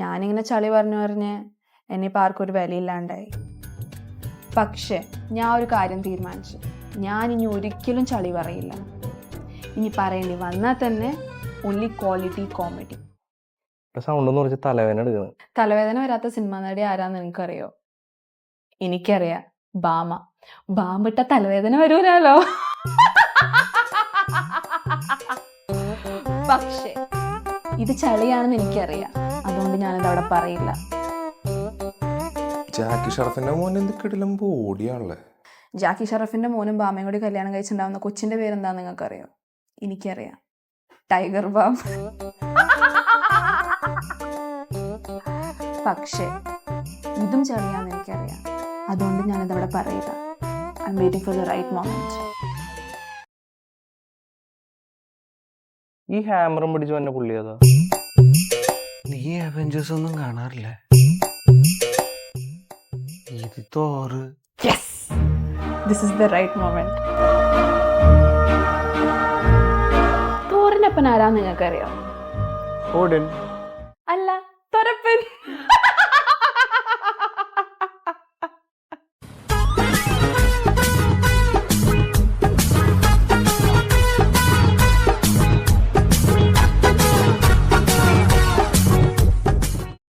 ഞാനിങ്ങനെ ചളി പറഞ്ഞ് എന്നിപ്പോൾ ആർക്കും ഒരു വിലയില്ലാണ്ടായി. പക്ഷേ ഞാൻ ഒരു കാര്യം തീരുമാനിച്ചു, ഞാൻ ഇനി ഒരിക്കലും ചളി പറയില്ല. ഇനി പറയേണ്ടി വന്നാൽ തന്നെ ഓൺലി ക്വാളിറ്റി കോമഡി. തലവേദന വരാത്ത സിനിമ നടി ആരാന്ന് നിനക്കറിയോ? എനിക്കറിയാം, ബാമ. ബാമിട്ട തലവേദന വരൂലോ. പക്ഷേ ഇത് ചളിയാണെന്ന് എനിക്കറിയാം, അതുകൊണ്ട് ഞാനിത് അവിടെ പറയില്ല. ജാക്കി ഷറഫിന്റെ മോൻ എന്തൊക്കെയാണെങ്കിലും ബോഡിയാണല്ലേ. ജാക്കി ഷറഫിന്റെ മോനും ബാമയും കൂടി കല്യാണം കഴിച്ചിട്ടുണ്ടാവുന്ന കൊച്ചിന്റെ പേരെന്താന്ന് നിങ്ങൾക്കറിയോ? എനിക്കറിയാം, ടൈഗർ ബാം. പക്ഷേ ഇതും ചളിയാന്ന് എനിക്കറിയാം, അതുകൊണ്ട് ഞാനിതവിടെ പറയില്ല. I'm waiting for the right moment. ഈ ഹാമറും പിടിച്ചു വന്ന പുള്ളിയതാ. നീ അവഞ്ചേഴ്സ് ഒന്നും കാണാറില്ല? ഇത് Thor. Yes, this is the right moment. തോറിന്റെ അപ്പൻ ആരാന്ന് നിങ്ങൾക്കറിയാം? ഓടിൻ.